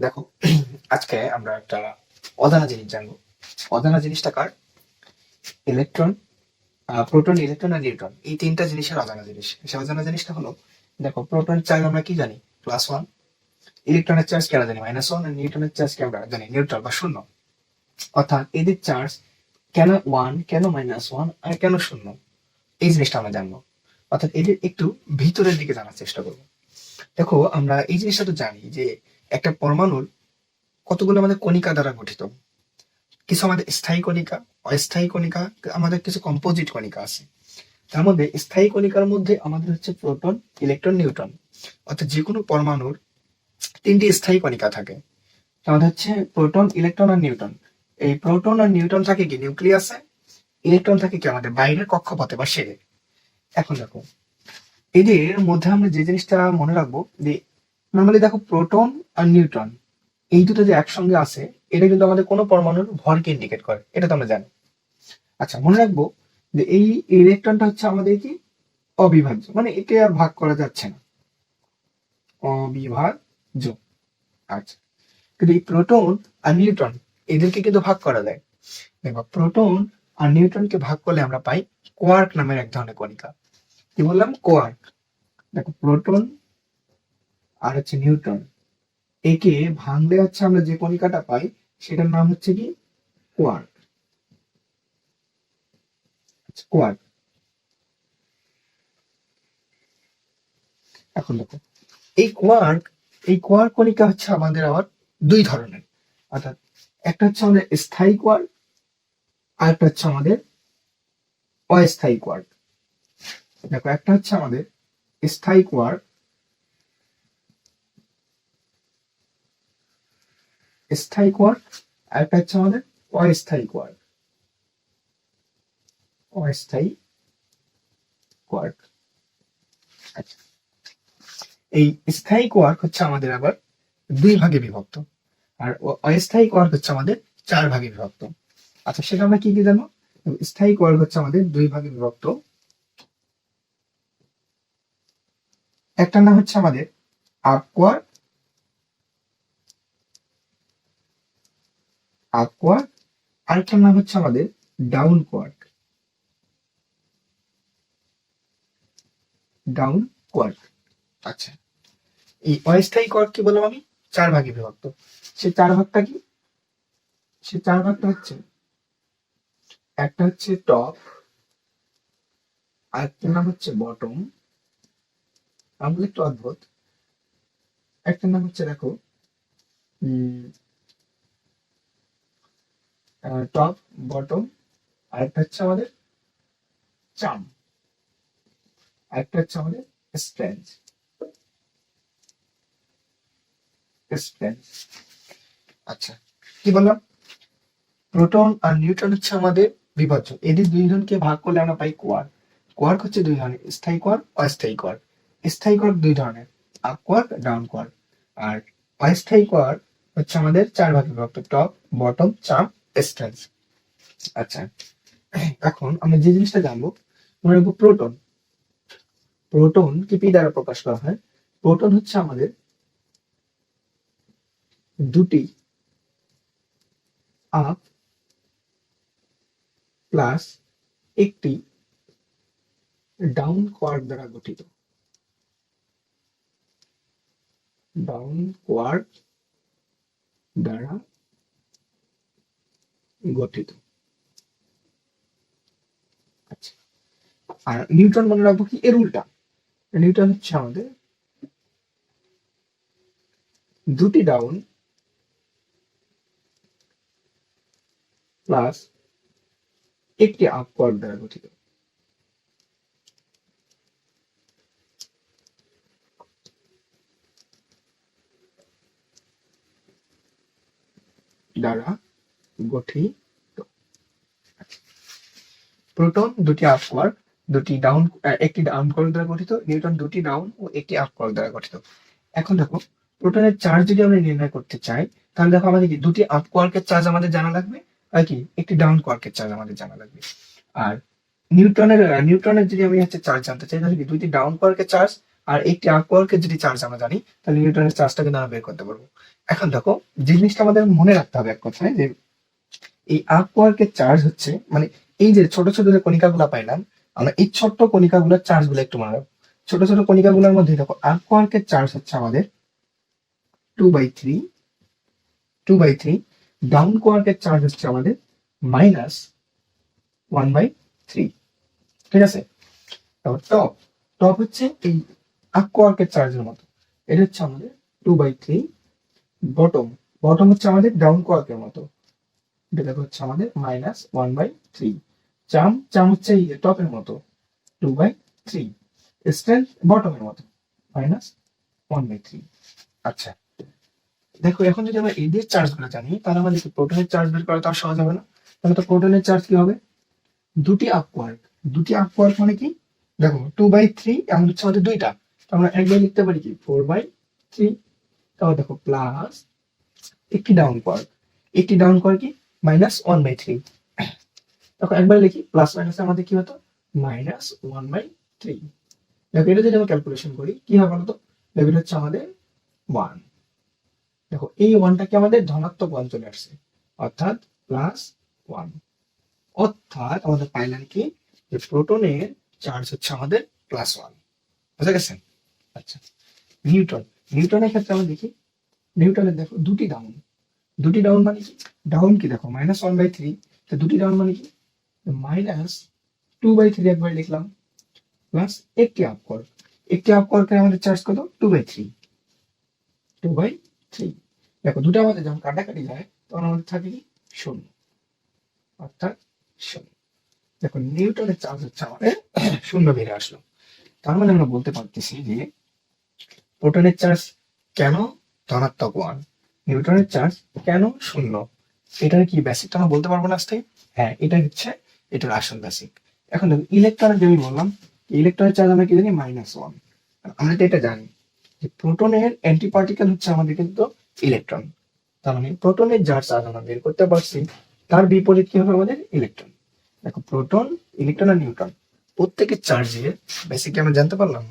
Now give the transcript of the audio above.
দেখো, আজকে আমরা একটা অজানা জিনিস জানবো। অজানা জিনিসটা কার? ইলেকট্রন, প্রোটন, ইলেকট্রন আর নিউট্রন, এই তিনটা জিনিসের অজানা জিনিস। সে অজানা জিনিসটা হলো, দেখো, প্রোটনের চার্জ আমরা কি জানি? +1। ইলেকট্রনের চার্জ কি আমরা জানি? -1। আর নিউট্রনের চার্জ কি আমরা জানি? নিউট্রাল বা শূন্য। অর্থাৎ এদের চার্জ কেন 1, কেন -1 আর কেন শূন্য, এই জিনিসটা আমরা জানবো। অর্থাৎ এদের একটু ভিতরের দিকে জানার চেষ্টা করবো। দেখো, আমরা এই জিনিসটা তো জানি যে একটা পরমাণুর কতগুলো আমাদের কণিকা দ্বারা গঠিত। কিছু আমাদের স্থায়ী কণিকা, অস্থায়ী কণিকা, আমাদের কিছু কম্পোজিট কণিকা আছে। তার মধ্যে স্থায়ী কণিকার মধ্যে আমাদের হচ্ছে প্রোটন, ইলেকট্রন, নিউট্রন। অর্থাৎ যে কোনো পরমাণুর তিনটি স্থায়ী কণিকা থাকে। আমাদের হচ্ছে প্রোটন, ইলেকট্রন আর নিউট্রন। এই প্রোটন আর নিউট্রন থাকে কি নিউক্লিয়াসে, ইলেকট্রন থাকে কি আমাদের বাইরের কক্ষপথে বা শেলে। এখন দেখো, এদের মধ্যে আমরা যে জিনিসটা মনে রাখবো যে নর্মালি দেখো, প্রোটন আর নিউট্রন এই দুটো যে একসঙ্গে আছে, এটা কিন্তু আমাদের কোনো পরমাণুর ভরকে ইন্ডিকেট করে, এটা তো আমরা জানি। আচ্ছা, মনে রাখবো যে এই ইলেকট্রনটা হচ্ছে আমাদের কি অবিভাজ্য, মানে একে আর ভাগ করা যাচ্ছে না, অবিভাজ্য। আচ্ছা, কিন্তু এই প্রোটন আর নিউট্রন এদেরকে কিন্তু ভাগ করা যায়। দেখো, প্রোটন আর নিউট্রনকে ভাগ করলে আমরা পাই কোয়ার্ক নামের এক ধরনের কণিকা। কি বললাম? কোয়ার্ক। দেখো, প্রোটন আর হচ্ছে নিউট্রন, একে ভাঙলে হচ্ছে আমরা যে কণিকাটা পাই সেটার নাম হচ্ছে কি কোয়ার্ক। কোয়ার্ক। এখন দেখো, এই কোয়ার্ক, এই কোয়ার্ক কণিকা হচ্ছে আমাদের আবার দুই ধরনের। অর্থাৎ একটা হচ্ছে আমাদের স্থায়ী কোয়ার্ক, আর একটা হচ্ছে আমাদের অস্থায়ী কোয়ার্ক। দেখো, একটা হচ্ছে আমাদের স্থায়ী কোয়ার্ক, স্থায়ী কোয়ার্ক, আর একটা হচ্ছে আমাদের অস্থায়ী কোয়ার্ক, অস্থায়ী কোয়ার্ক। আচ্ছা, এই স্থায়ী কোয়ার্ক হচ্ছে আমাদের আবার দুই ভাগে বিভক্ত, আর অস্থায়ী কোয়ার্ক হচ্ছে আমাদের চার ভাগে বিভক্ত। আচ্ছা, সেটা আমরা কি কি জানো? স্থায়ী কোয়ার্ক হচ্ছে আমাদের দুই ভাগে বিভক্ত। একটার নাম হচ্ছে আমাদের আপ কোয়ার্ক, আপ কোয়ার্ক, আরেকটার নাম হচ্ছে আমাদের ডাউন কোয়ার্ক, ডাউন কোয়ার্ক। আচ্ছা, এই অস্থায়ী কোয়ার্ক কি বললাম আমি? চার ভাগে বিভক্ত। সে চার ভাগটা কি? সে চার ভাগটা হচ্ছে, একটা হচ্ছে টপ, আরেকটার নাম হচ্ছে বটম, আমাদের একটু অদ্ভুত। একটার নাম হচ্ছে, দেখো, টপ, বটম, আরেকটা হচ্ছে আমাদের চাম, আরেকটা হচ্ছে আমাদের স্ট্রেঞ্জ, স্ট্রেঞ্জ। আচ্ছা, কি বললাম? প্রোটন আর নিউট্রন হচ্ছে আমাদের বিভাজ্য। এদের দুইজনকে ভাগ করলে আমরা পাই কোয়ার্ক। কোয়ার্ক হচ্ছে দুই ধরনের, স্থায়ী কোয়ার্ক, অস্থায়ী কোয়ার্ক। স্থায়ী কোয়ার্ক দুই ধরনের, আপ কোয়ার্ক, ডাউন কোয়ার্ক। আর অস্থায়ী কোয়ার্ক হচ্ছে আমাদের চার ভাগে বিভক্ত, টপ, বটম, চাম, স্ট্রেঞ্জ। আচ্ছা, এখন আমরা যে জিনিসটা জানবো, মনে রাখবো প্রোটন। প্রোটন কি পি দ্বারা প্রকাশ করা হয়? প্রোটন হচ্ছে আমাদের দুটি আপ প্লাস একটি ডাউন কোয়ার্ক দ্বারা গঠিত, ডাউন কোয়ার্ক দ্বারা গঠিত। আচ্ছা, আর নিউটন মনে রাখবো কি এর উল্টা। নিউটন হচ্ছে আমাদের দুটি ডাউন প্লাস একটি আপ কোয়ার্ক দ্বারা গঠিত, দ্বারা গঠিত। প্রোটন দুটি আপ কোয়ার্ক, দুটি ডাউন, একটি ডাউন কোয়ার্ক দ্বারা গঠিত। নিউটন দুটি ডাউন ও একটি আপ কোয়ার্ক দ্বারা গঠিত। এখন দেখো, প্রোটনের চার্জ যদি আমরা নির্ণয় করতে চাই, তাহলে দেখো আমাদের কি দুটি আপ কোয়ার্কের চার্জ আমাদের জানা লাগবে, আর কি একটি ডাউন কোয়ার্কের চার্জ আমাদের জানা লাগবে। আর নিউটনের যদি আমি হচ্ছে চার্জ জানতে চাই, তাহলে কি দুইটি ডাউন কোয়ার্কের চার্জ আর একটি আপ কোয়ার্কের যদি চার্জ আমরা জানি, তাহলে নিউটনের চার্জটা কিন্তু আমরা বের করতে পারবো। এখন দেখো, যে জিনিসটা আমাদের মনে রাখতে হবে এক কথায়, যে এই আর্কওয়ার্কের চার্জ হচ্ছে, মানে এই যে ছোট ছোট যে কণিকাগুলো পাইলাম, আমরা এই ছোট্ট কণিকাগুলোর চার্জ গুলো একটু মনে রাখবো। ছোট ছোট কণিকাগুলোর মধ্যে দেখো আর্কওয়ার্কের চার্জ হচ্ছে আমাদের 2/3, 2/3। ডাউন কোয়ার্কের চার্জ হচ্ছে আমাদের -1/3। ঠিক আছে? তারপর টপ, টপ হচ্ছে এই আর্কওয়ার্কের চার্জের মতো, এটা হচ্ছে আমাদের 2/3। বটম, বটম হচ্ছে আমাদের ডাউন কোয়ার্কের মতো, এটা দেখো হচ্ছে আমাদের -1/3। চাম, চাম হচ্ছে এই টপের মতো, 2/3। স্ট্রেংথ বটমের মতো, -1/3। আচ্ছা, দেখো এখন যদি আমরা এদের চার্জ গুলো জানি, তাহলে আমাদের প্রোটনের চার্জ বের করা তো আর সহজ হবে না। তাহলে তো প্রোটনের চার্জ কি হবে? দুটি আপওয়ার্ক, দুটি আপওয়ার্ক মানে কি? দেখো 2/3 এমন হচ্ছে আমাদের দুইটা, তো আমরা একবার লিখতে পারি কি 4/3। তাহলে দেখো প্লাস একটি ডাউন কোয়ার্ক, একটি ডাউন কোয়ার্ক কি -1/3। দেখো একবার লিখি, প্লাস মাইনাস আমাদের কি হতো? -1/3। দেখো এটা যদি আমরা ক্যালকুলেশন করি কি হবে বলতো? দেখো এটা হচ্ছে আমাদের 1। দেখো এই ওয়ানটাকে আমাদের ধনাত্মক ওয়ান চলে আসছে, অর্থাৎ +1। অর্থাৎ আমাদের পাইলাম কি, যে প্রোটনের চার্জ হচ্ছে আমাদের +1। বুঝা গেছে? আচ্ছা, নিউটন, নিউটনের ক্ষেত্রে আমরা দেখি, নিউটনের দেখো দুটি ডাউন, দুটি ডাউন মানে কি? ডাউন কি দেখো -1/3, তো দুটি ডাউন মানে কি? -2/3 একবার লিখলাম, প্লাস একটি আপ কোয়ার্ক, একটি আপ কোয়ার্কের আমাদের চার্জ কত? 2/3, 2/3। দেখো দুটো আমাদের যখন কাটাকাটি যায় তখন আমাদের থাকে কি? 0, অর্থাৎ 0। দেখো নিউটনের চার্জ হচ্ছে আমাদের 0 বেড়ে আসলো। তার মানে আমরা বলতে পারতেছি যে প্রোটনের চার্জ কেন ধনাত্মক 1, নিউটনের চার্জ কেন 0, এটার কি বেসিকটা আমরা বলতে পারবো না আজকে? হ্যাঁ, এটা হচ্ছে এটার আসল বেসিক। এখন দেখো ইলেকট্রনের যে আমি বললাম, ইলেকট্রনের চার্জ আমরা কি জানি? -1। আমরা তো এটা জানি যে প্রোটনের অ্যান্টি পার্টিকেল হচ্ছে আমাদের কিন্তু ইলেকট্রন। তার মানে প্রোটনের যার চার্জ আমরা বের করতে পারছি, তার বিপরীত কি হবে আমাদের? ইলেকট্রন। দেখো প্রোটন, ইলেকট্রন আর নিউট্রন প্রত্যেকের চার্জের বেসিকলি আমরা জানতে পারলাম।